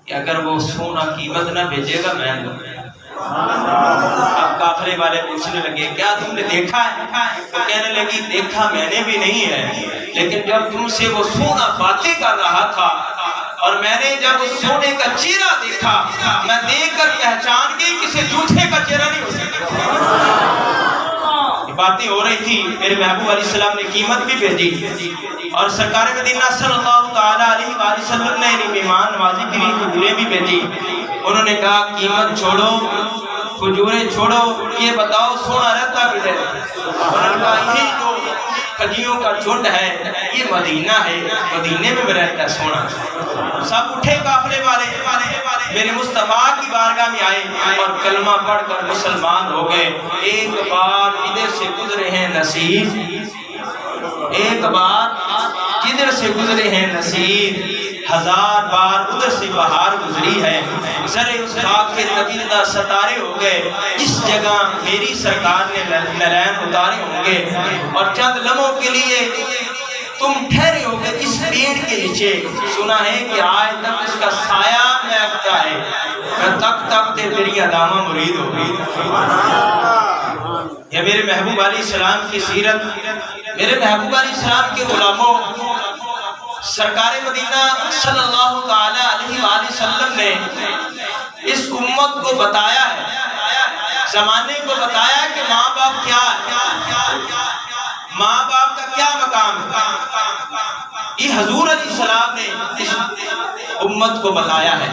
کہ اگر وہ سونا قیمت نہ بھیجے گا میں دوں۔ اب قافلے والے پوچھنے لگے کیا تم نے دیکھا ہے؟ وہ کہنے لگی دیکھا میں نے بھی نہیں ہے، لیکن جب تم سے وہ سونا باتیں کر رہا تھا اور میں نے جب اس سونے کا چہرہ دیکھا، میں دیکھ کر پہچان گئی کسی جھوٹے کا چہرہ نہیں ہو سکتا۔ باتیں ہو رہی تھی، میرے محبوب علیہ السلام نے قیمت بھی بھیجی، اور سرکار مدینہ صلی اللہ تعالیٰ علیہ وآلہ وسلم نے مہمان نوازی کے لیے کھجوریں بھی بھیجی۔ انہوں نے کہا قیمت چھوڑو، کھجوریں چھوڑو، یہ بتاؤ سونا رہتا بھی ہے؟ انہوں نے کہا یہ جو کھجیوں کا جھنڈ ہے یہ مدینہ ہے، مدینے میں رہتا ہے سونا۔ سب اٹھے قافلے والے، میرے مصطفیٰ کی بارگاہ میں آئے اور کلمہ پڑھ کر مسلمان ہو گئے۔ ایک بار ادھر سے گزرے ہیں نصیر، ایک بار جدھر سے گزرے ہیں نصیر، ہزار بار ادھر سے بہار گزری ہے۔ ذرے اس خاک کے طویلہ ستارے ہو گئے جس جگہ میری سرکار نے نرین اتارے ہوں گے، اور چند لمحوں کے لیے تم ٹھہرے ہو گئے اس پیڑ کے نیچے۔ سنا ہے کہ آج تک اس کا سایہ مہکتا ہے، میں تک تک تے تیری علامہ مرید ہو گئی۔ یہ میرے محبوب علیہ السلام کی سیرت، میرے محبوب علیہ السلام کے غلاموں، سرکار مدینہ صلی اللہ تعالیٰ علیہ وآلہ وسلم نے اس امت کو بتایا ہے، زمانے کو بتایا کہ ماں باپ کیا ہے، ماں باپ کا کیا مقام ہے۔ یہ حضور علیہ السلام نے اس امت کو بتایا ہے۔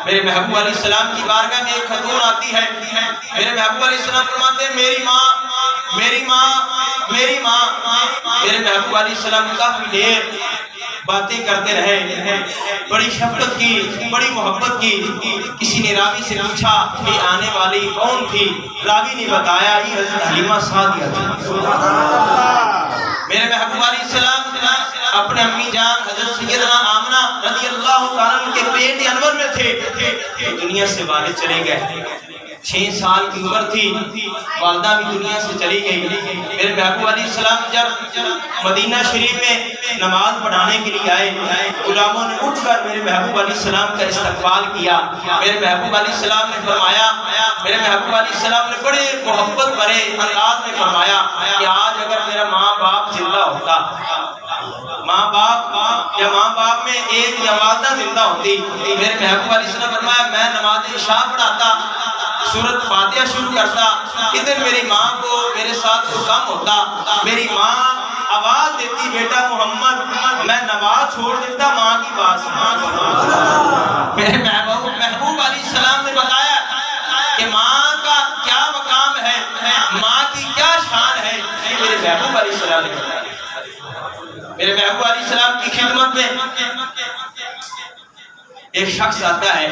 میرے محبوب علیہ السلام کی بارگاہ میں ایک خاتون آتی ہے، میرے محبوب علیہ السلام فرماتے ہیں میری ماں، میری ماں، میری ماں۔ میرے محبوب علیہ السلام کافی دیر باتیں کرتے رہے، بڑی شفقت کی، بڑی محبت کی۔ کسی نے راوی سے پوچھا کہ آنے والی کون تھی؟ راوی نے بتایا یہ حضرت حلیمہ سعدیہ تھی۔ میرے محبوب علیہ السلام اپنے امی جان حضرت سیدنا آمنہ رضی اللہ تعالیٰ عنہ کے پیٹ انور میں تھے، دنیا سے والد چلے گئے۔ 6 سال کی عمر تھی، والدہ بھی دنیا سے چلی گئی۔ میرے محبوب علیہ السلام جب مدینہ شریف میں نماز پڑھانے کے لیے آئے، غلاموں نے اٹھ کر میرے محبوب علیہ السلام کا استقبال کیا۔ میرے محبوب علیہ السلام نے فرمایا، میرے محبوب علیہ السلام نے بڑے محبت بھرے انداز میں فرمایا کہ آج اگر میرا ماں باپ زندہ ہوتا، ماں باپ یا ماں باپ میں ایک یا والدہ زندہ ہوتی، میرے محبوب علیہ السلام نے فرمایا میں نماز عشاء پڑھاتا، سورۃ فاتحہ شروع کرتا، ادھر میری ماں کو میرے ساتھ تو کم ہوتا، میری ماں آواز دیتی بیٹا محمد، میں نماز چھوڑ دیتا ماں کی بات سنتا۔ میرے محبوب علیہ السلام نے بتایا کہ ماں کا کیا مقام ہے، ماں کی کیا شان ہے، میرے محبوب علیہ السلام نے بتایا۔ میرے محبوب علیہ السلام کی خدمت میں ایک شخص آتا ہے،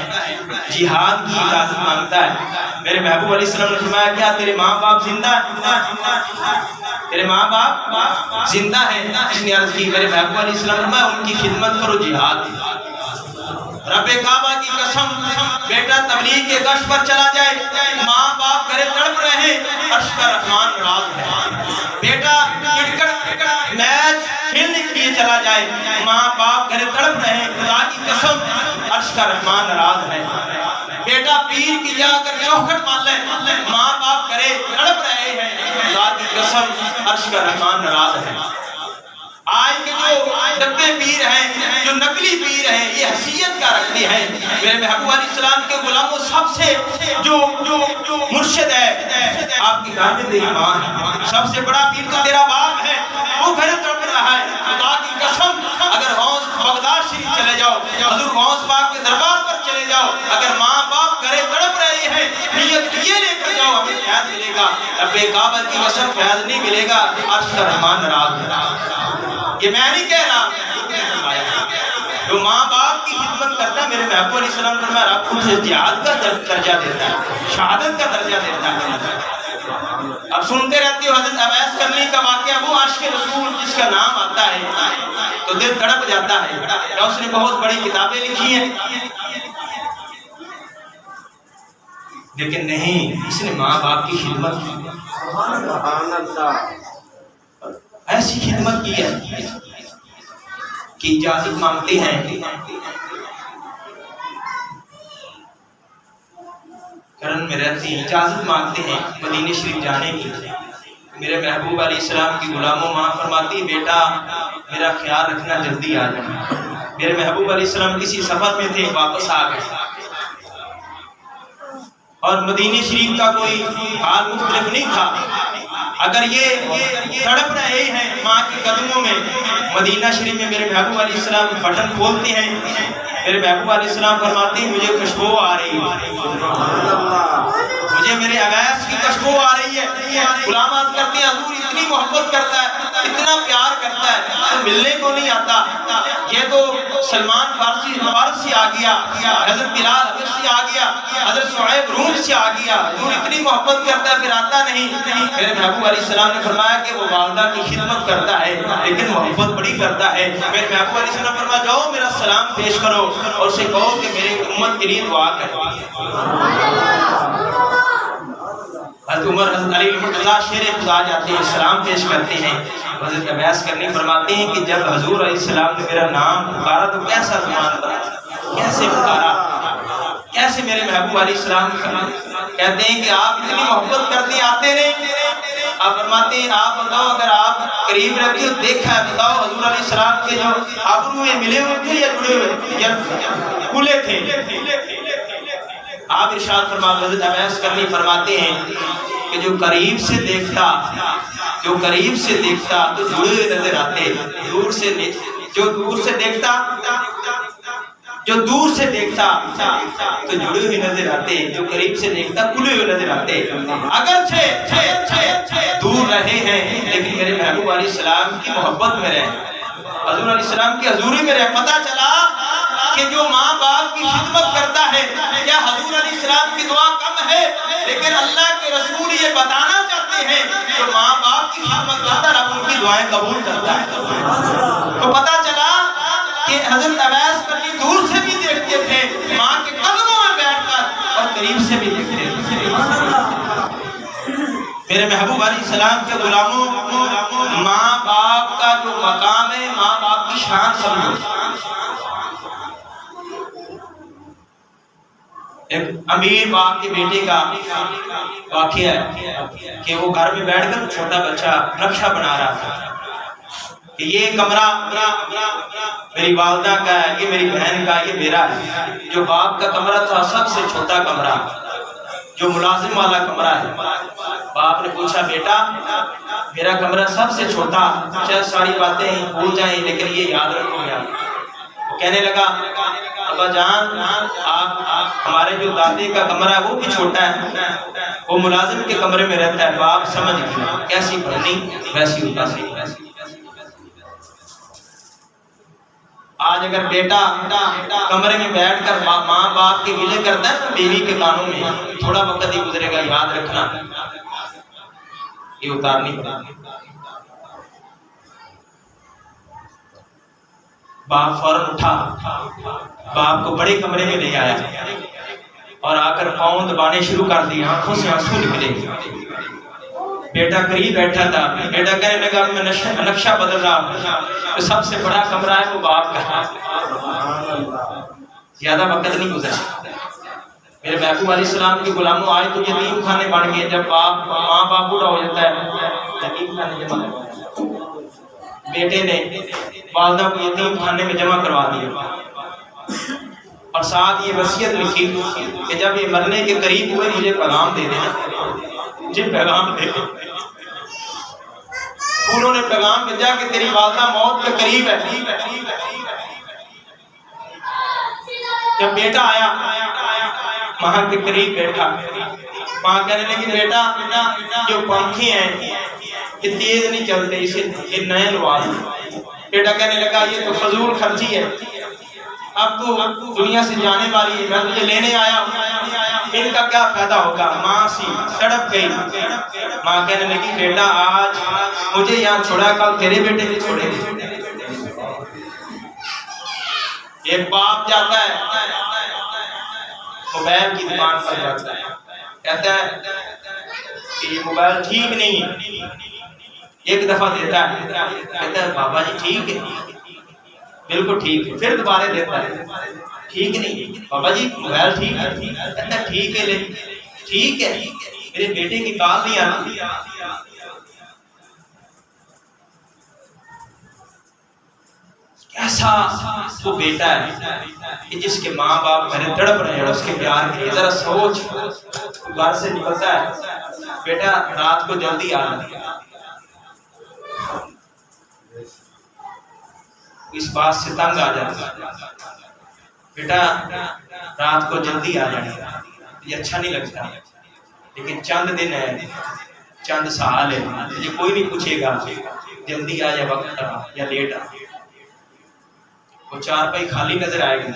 جہاد کی اجازت مانگتا ہے۔ میرے محبوب علیہ السلام نے فرمایا کیا تیرے ماں باپ زندہ ہیں؟ تیرے ماں باپ زندہ ہیں؟ اس نے عرض کی، میرے محبوب علیہ السلام نے فرمایا ان کی خدمت کرو، جہاد۔ رب کعبہ کی قسم، بیٹا تبلیغ کے گشت پر چلا جائے، ماں باپ گھرے تڑپ رہے ہیں، عرش کا رحمان ناراض ہے۔ بیٹا کرکٹ میچ کھیلنے کے لیے چلا جائے، ماں باپ گھرے تڑپ رہے ہیں، خدا کی قسم عرش کا رحمان ناراض ہے۔ بیٹا پیر کی جا کر چوکھٹ مان لے، ماں باپ گھرے تڑپ رہے ہیں، خدا کی قسم عرش کا رحمان ناراض ہے۔ آج کے جو ڈبے پیر ہیں، جو نقلی پیر ہیں، یہ حیثیت کا رکھتے ہیں۔ میرے محبوب علیہ السلام کے غلاموں سب سے جو مرشد ہے آپ کی گھر میں تیری ماں ہے، سب سے بڑا پیر تو تیرا باپ ہے، وہ گھر تڑپ رہا ہے۔ خدا کی قسم اگر غوث بغداد شریف چلے جاؤ، حضور غوث پاک کے دربار پر چلے جاؤ، اگر ماں باپ گھرے تڑپ رہے ہیں، نیت یہ لے کر جاؤ ہمیں فیض ملے گا، رب کعبہ کی قسم فیض نہیں ملے گا، عرش کا رحمان ناراض ہے۔ یہ میں نہیں کہہ رہا، جو ماں باپ کی خدمت کرتا ہے، میرے محبوب علیہ السلام نے فرمایا رب اسے جہاد کا درجہ دیتا ہے، شہادت کا درجہ دیتا ہے۔ اب سنتے رہتے ہو حضرت اویس کرنی کا واقعہ، وہ عاشق رسول جس کا نام آتا ہے تو دل تڑپ جاتا ہے، اور اس نے بہت بڑی کتابیں لکھی ہیں، لیکن نہیں، اس نے ماں باپ کی خدمت کی، ایسی خدمت کی ہے کہ اجازت مانگتے ہیں کرن میں رہتے ہیں، اجازت مانگتے ہیں مدینہ شریف جانے کی۔ میرے محبوب علیہ السلام کی غلاموں ماں فرماتی بیٹا میرا خیال رکھنا، جلدی آ جانا۔ میرے محبوب علیہ السلام کسی سفر میں تھے، واپس آ گئے، اور مدینہ شریف کا کوئی حال مختلف نہیں تھا۔ اگر یہ تڑپ رہے ہیں ماں کے قدموں میں، مدینہ شریف میں میرے محبوب علیہ السلام بٹن کھولتے ہیں، میرے محبوب علیہ السلام فرماتے ہیں مجھے خوشبو آ رہی ہے، مجھے میرے عویس کی خوشبو آ رہی ہے۔ غلام عرض کرتے ہیں حضور اتنی محبت کرتا ہے، اتنا پیار کرتا ہے، تو ملنے کو نہیں آتا۔ یہ تو سلمان فارسی سے آ گیا، حضرت بلال حبش سے آ گیا، حضرت شعیب روم سے آ گیا، حضور اتنی محبت کرتا ہے پھر آتا نہیں۔ میرے محبوب علیہ السلام نے فرمایا کہ وہ والدہ کی خدمت کرتا ہے لیکن محبت بڑی کرتا ہے۔ میرے محبوب علیہ السلام نے فرمایا جاؤ میرا سلام پیش کرو اور اسے کہو کہ میری امت کے لیے دعا کرے۔ حضرت عمر حضرت علی مرتضیٰ شیر خدا جاتے ہیں، سلام پیش کرتے ہیں، حضرت عباس کرنی فرماتے ہیں کہ جب حضور علیہ السلام نے میرا نام پکارا تو کیسا زمان بنا، کیسے پکارا، کیسے میرے محبوب علیہ السلام کہتے ہیں کہ آپ اتنی محبت کرتے آتے نہیں۔ آپ فرماتے ہیں آپ بتاؤ اگر آپ قریب رہتے ہو دیکھا ہے، بتاؤ حضور علیہ السلام کے جو ابرو میں ملے ہوئے تھے یا جڑے ہوئے یا کھلے تھے؟ آپ ارشاد فرماتے حضرت عباس کرنی فرماتے ہیں کہ جو قریب سے دیکھتا تو جڑے ہوئے نظر آتے، جو دور سے دیکھتا تو جڑے ہوئے نظر آتے، جو قریب سے دیکھتا کھلے ہوئے نظر آتے۔ اگرچہ دور رہے ہیں لیکن میرے محبوب علیہ السلام کی محبت میں رہے، حضور علیہ السلام کی حضوری میں رہے۔ پتہ چلا کہ جو ماں باپ کی خدمت کرتا ہے، کیا حضور علیہ السلام کی دعا کم ہے؟ لیکن اللہ کے رسول یہ بتانا چاہتے ہیں جو ماں باپ کی خدمت کرتا ہے ان کی دعائیں قبول کرتا ہے۔ تو پتہ چلا کہ حضرت عباس کرنی دور سے بھی دیکھتے تھے، ماں کے قدموں میں بیٹھ کر، اور قریب سے بھی دیکھتے تھے۔ میرے محبوب علیہ السلام کے غلاموں، ماں باپ کا جو مقام ہے، ماں باپ کی شان سمجھو۔ ایک امیر باپ کے بیٹے کا واقعہ ہے کہ وہ گھر میں بیٹھ کر چھوٹا بچہ نقشہ بنا رہا تھا کہ یہ کمرہ میری والدہ کا ہے، یہ میری بہن کا، یہ میرا ہے۔ جو باپ کا کمرہ تھا سب سے چھوٹا کمرہ، جو ملازم والا کمرہ ہے۔ باپ نے پوچھا بیٹا میرا کمرہ سب سے چھوٹا، چند ساری باتیں بھول جائیں لیکن یہ یاد رکھو گیا۔ وہ کہنے لگا ابا جان آپ ہمارے جو دادے کا کمرہ ہے وہ بھی چھوٹا ہے، وہ ملازم کے کمرے میں رہتا ہے۔ باپ سمجھ گیا کیسی پڑھنی ویسی ہوتا سی۔ آج اگر بیٹا کمرے میں بیٹھ کر ماں باپ کے گلے کرتا ہے بیوی کے کانوں میں، تھوڑا وقت ہی گزرے گا، یاد رکھنا یہ اتارنی پڑے گی۔ باپ فوراً اٹھا، باپ کو بڑے کمرے میں لے آیا اور آ کر پاؤں دبانے شروع کر دیے، آنکھوں سے آنسو نکلے۔ بیٹا قریب بیٹھا تھا، بیٹا کہنے لگا میں نقشہ بدل رہا ہوں، جو سب سے بڑا کمرہ ہے وہ باپ کا۔ زیادہ وقت نہیں گزرا، میرے محبوب علیہ السلام کے غلاموں آئے تو یتیم خانے بن گئے۔ جب ماں باپ بوڑھا ہو جاتا ہے یتیم خانے جمع کروا دیتے، بیٹے نے والدہ کو یتیم خانے میں جمع کروا دیا اور ساتھ یہ وصیت لکھی کہ جب یہ مرنے کے قریب ہوئے مجھے پیغام دے دینا، مجھے پیغام دے دے۔ انہوں نے پیغام بھیجا کہ تیری والدہ موت کے قریب ہے۔ جب بیٹا آیا ماں کے قریب بیٹھا، ماں کہنے لگی بیٹا جو پنکھے ہیں یہ تیز نہیں چلتے، اسے یہ نئے لوا دو۔ بیٹا کہنے لگا یہ تو فضول خرچی ہے، اب تو دنیا سے جانے والی ہے، میں تجھے لینے آیا ہوں، ان کا کیا فائدہ ہوگا۔ ماں سی تڑپ گئی۔ ماں کہنے لگی بیٹا آج مجھے یہاں چھوڑا، کل تیرے بیٹے کو چھوڑے گی۔ ایک باپ جاتا ہے موبائل کی دکان پر جاتا ہے، کہتا ہے کہ یہ موبائل ٹھیک نہیں ہے، ایک دفعہ دیتا ہے، کہتا ہے بابا جی ٹھیک ہے، بالکل ٹھیک ہے، پھر دوبارہ دیتا ہے، ٹھیک نہیں بابا جی موبائل ٹھیک ہے، کہتا ہے ٹھیک ہے، ٹھیک ہے میرے بیٹے کی بات نہیں آتی، ایسا وہ بیٹا ہے کہ جس کے ماں باپ گھر تڑپ رہے ہیں اس کے پیار کے لیے. ذرا سوچ، گھر سے نکلتا ہے بیٹا رات کو جلدی آنا، اس بات سے تنگ آ جاتا بیٹا رات کو جلدی آ جانا، یہ اچھا نہیں لگتا، لیکن چند دن ہے، چند سال ہے، یہ کوئی نہیں پوچھے گا جلدی آ یا وقت آ یا لیٹ آ، وہ چارپائی خالی نظر آئے گی.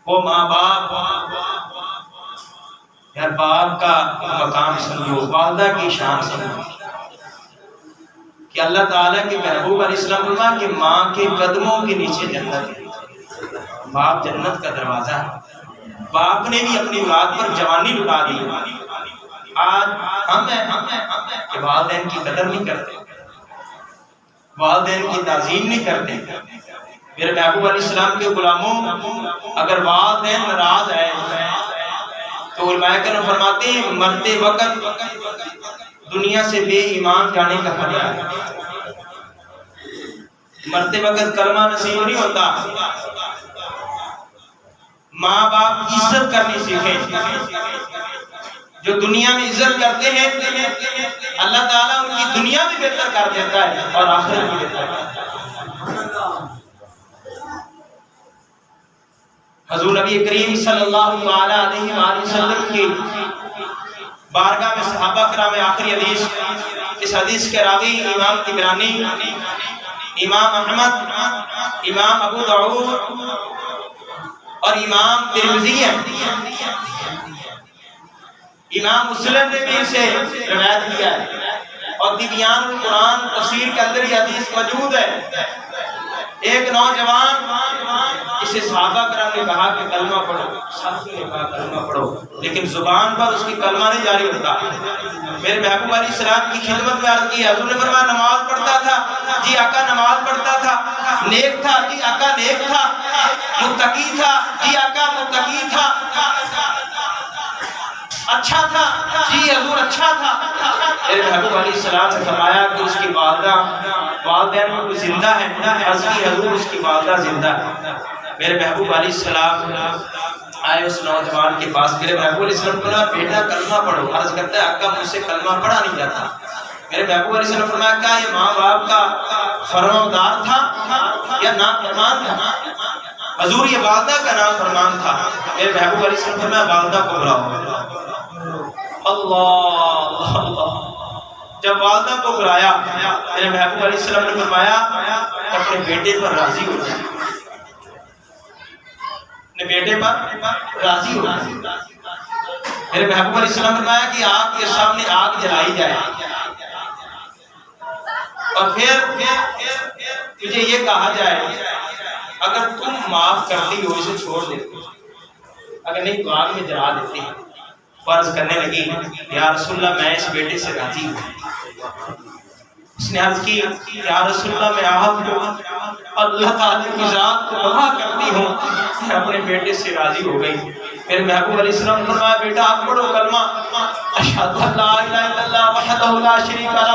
وہ ماں باپ، یار باپ کا مقام سمجھو، والدہ کی شان سمجھو کہ اللہ تعالیٰ کے محبوب علیہ السلام فرمایا کہ ماں کے قدموں کے نیچے جنت ہے، باپ جنت کا دروازہ ہے. باپ نے بھی اپنی اولاد پر جوانی لٹا دی. آج ہم ہیں کہ والدین کی قدر نہیں کرتے، والدین کی تعظیم نہیں کرتے. میرے محبوب علیہ السلام کے غلاموں، اگر والدین ناراض ہے تو علماء کرام فرماتے ہیں مرتے وقت دنیا سے بے ایمان جانے کا خطرہ ہے. مرتے وقت کلمہ نصیب نہیں ہوتا. ماں باپ کی عزت کرنی سیکھیں. جو دنیا میں عزت کرتے ہیں اللہ تعالیٰ ان کی دنیا بھی بہتر کر دیتا ہے اور آخرت بھی بہتر کرتا ہے. حضور نبی کریم صلی اللہ علیہ وآلہ وسلم کی بارگاہ میں صحابہ کرام آخری حدیث، اس حدیث کے راوی امام طبرانی، امام احمد، امام ابو داؤد اور امام ترمذی ہیں. امام مسلم نے بھی اسے روایت کیا ہے اور تبیان القرآن تفسیر کے اندر یہ حدیث موجود ہے. ایک نوجوان اسے صحابہ کرام نے کہا کہ کلمہ پڑھو، سب نے کہا کلمہ پڑھو، لیکن زبان پر اس کی کلمہ نہیں جاری ہوتا. میرے محبوب علیہ السلام کی خدمت میں عرض کی، حضور نے فرمایا نماز پڑھتا تھا، جی آقا نماز پڑھتا تھا. نیک تھا، جی آقا نیک تھا. متقی تھا، جی آقا متقی تھا. اچھا تھا، جی حضور اچھا تھا. میرے محبوب علیہ السلام نے فرمایا کہ اس کی والدہ، والدین میں کوئی زندہ ہے؟ عرض کی حضور اس کی والدہ زندہ ہے. میرے محبوب علیہ السلام آئے اس نوجوان کے پاس. میرے محبوب علیہ السلام نے فرمایا بیٹا کلمہ پڑھو. عرض کرتا ہے آقا مجھ سے کلمہ پڑھا نہیں جاتا. میرے محبوب علیہ السلام نے فرمایا کیا یہ ماں باپ کا فرمانبردار تھا یا نافرمان تھا؟ حضور یہ والدہ کا نافرمان تھا. میرے محبوب علیہ السلام نے فرمایا والدہ کو بلاؤ. اللہ اللہ. جب والدہ کو بلایا میرے محبوب علیہ السلام نے فرمایا اپنے بیٹے پر راضی ہو جائے، اپنے بیٹے پر راضی ہو جائے. میرے محبوب علیہ السلام نے فرمایا کہ آگ کے سامنے آگ جلائی جائے اور پھر تجھے یہ کہا جائے اگر تم معاف کرتی ہو اسے چھوڑ دیتے، اگر نہیں تو آگ میں جلا دیتے ہیں. فرض کرنے لگی یا رسول اللہ میں اس بیٹے سے راضی ہوں. اس نے عرض کی یا رسول اللہ میں آپ کو اللہ تعالی کی ذات کو گواہ کرتی ہوں میں اپنے بیٹے سے راضی ہو گئی. پھر محبوب علیہ السلام نے فرمایا بیٹا آپ پڑھو کلمہ اشہد ان لا الہ الا اللہ وحدہ لا شریک لہ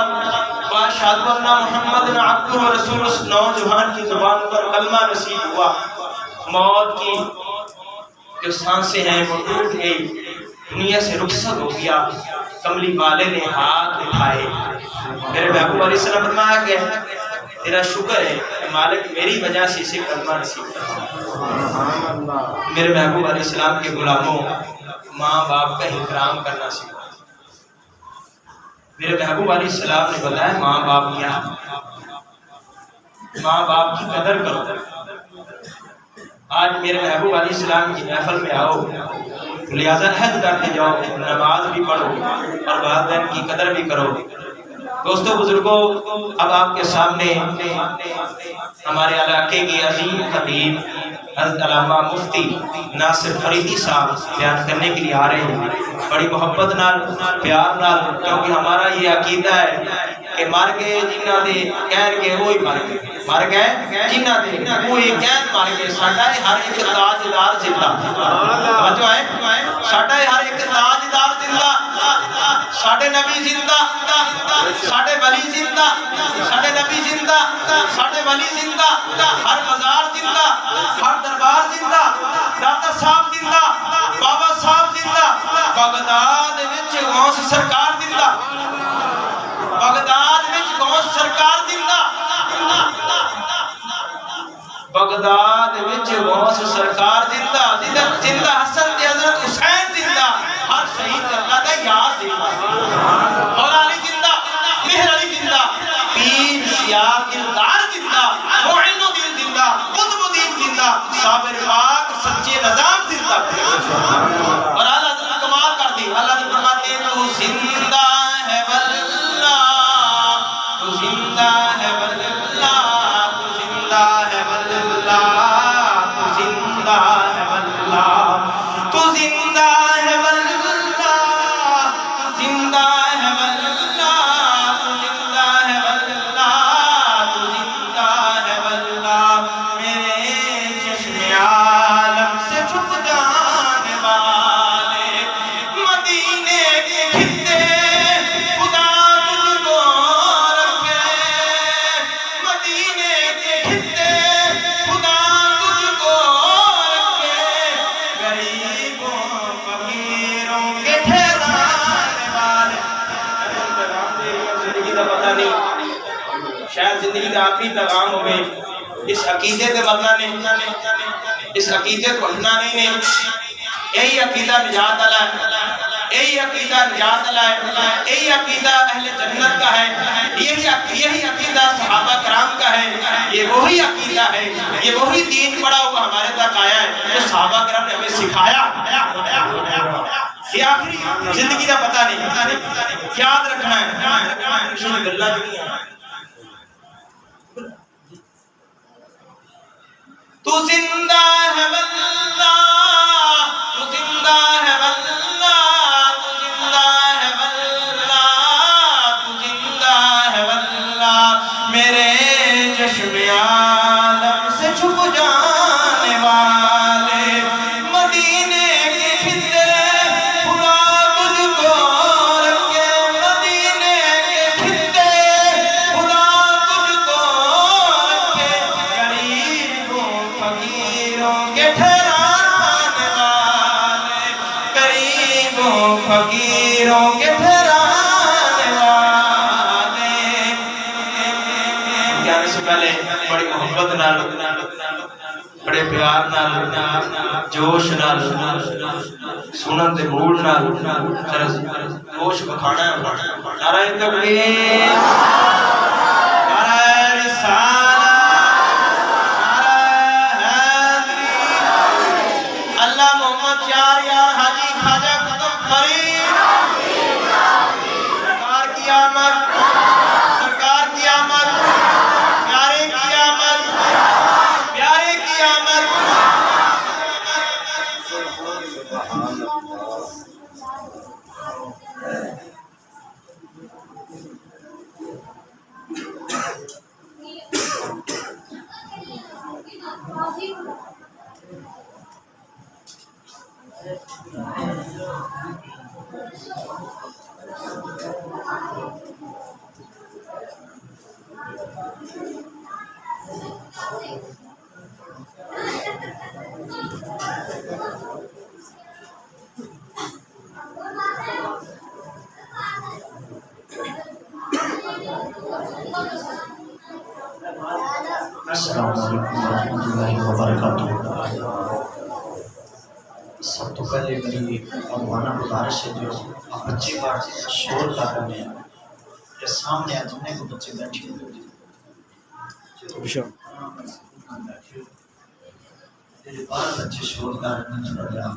واشہد ان محمد عبدہ ورسولہ. اس نوجوان کی زبان پر کلمہ نصیب ہوا. موت کی جو سانسیں ہیں وہ ٹوٹ گئی، دنیا سے رخصت ہو گیا. کملی والے نے ہاتھ اٹھائے. میرے محبوب علیہ السلام نے فرمایا کہ تیرا شکر ہے کہ مالک میری وجہ سے اسے کلمہ نصیب کرا. میرے محبوب علیہ السلام کے غلاموں، ماں باپ کا احترام کرنا سیکھو. میرے محبوب علیہ السلام نے بتایا ماں باپ کیا، ماں باپ کی قدر کرو. آج میرے محبوب علیہ السلام کی محفل میں آؤ، لہذا حج کرتے جاؤ، نماز بھی پڑھو اور والدین کی قدر بھی کرو. دوستو بزرگوں، اب آپ کے سامنے ہمارے علاقے کے عظیم خطیب حضرت علامہ مفتی ناصر فریدی صاحب بیان کرنے کے لیے آ رہے ہیں. بڑی محبت نال پیار نال، کیونکہ ہمارا یہ عقیدہ ہے کہ مر گئے جنہ دے کہن گے وہی مر گئے. مر گئے جنہ دے وہ ایک قید مر گئے ساڈا ہر ایک تاجدار زندہ جو ہے ساڈا ہر ایک تاجدار زندہ ساڈے نبی زندہ ساڈے ولی زندہ ساڈے نبی زندہ ساڈے ولی زندہ ہر مزار زندہ ہر دربار زندہ داتا صاحب زندہ بابا صاحب زندہ بغداد وچ غوث سرکار زندہ بغداد وچ غوث سرکار زندہ بغداد وچ غوث سرکار زندہ زندہ حسن تے حضرت حسین زندہ ہر شہید اللہ دا یاد زندہ مولا علی زندہ مہر علی زندہ پیر سیاہ دلدار زندہ معین الدین زندہ قطب الدین زندہ صابر پاک سچے نظام زندہ اور اللہ حضرت کمال کر دی اللہ نے فرماتے ہیں تو زندہ ہے واللہ تو زندہ ہے واللہ تو زندہ ہے واللہ تو زندہ ہے واللہ تو زندہ ہے واللہ تو زندہ ہے واللہ تو زندہ ہے واللہ تو زندہ ہے واللہ میرے چشم عالم سے چھپ جانے والے مدینے کے کھتے خدا تجھ کو رکھے مدینے کے کھتے خدا تجھ کو رکھے غریبوں فقیروں کے ٹھہرانے والے زندگی کا پتہ نہیں شاید زندگی کا آخری پیغام ہوئے اس عقیدے کے بدلہ نے اس عقیدے کو ہٹنا نہیں یہی عقیدہ نجات والا ہے یہی عقیدہ نجات والا ہے یہی عقیدہ اہل جنت کا ہے یہی عقیدہ صحابہ کرام کا ہے یہ وہی عقیدہ ہے یہ وہی دین پڑا ہوا ہمارے تک آیا ہے جو صحابہ کرام نے ہمیں سکھایا یہ آخری زندگی کا پتہ نہیں یاد رکھنا ہے اللہ بھی نہیں تو زندہ ہے واللہ تو زندہ ہے واللہ تو زندہ ہے واللہ تو زندہ ہے واللہ میرے چشم عالم سے چھپ جانے والے مدینے کے کھتے خدا تجھ کو رکھے مدینے کے کھتے خدا تجھ کو رکھے غریبوں فقیروں کے ٹھہرانے والے غریبوں فقیروں کے ٹھہرانے والے جانے سے پہلے بڑی محبت نال بڑے پیار نال جوش نال سنن دے موڈ نال جوش بکھانا ہے نعرہ تکبیر نعرہ رسالہ نعرہ حیدری اللہ محمد یار یا حاجی خواجہ قطب فرید سرکار کی آمد سرکار کی آمد پیارے کی آمد پیارے کی آمد السلام علیکم ورحمۃ اللہ وبرکاتہ۔ سب تو پہلے میری مولانا گزارش ہے جو آپ بچے بار شور کر رہے ہیں یا سامنے جتنے کو بچے بیٹھے ہوئے بار بچے شور کر رہے ہیں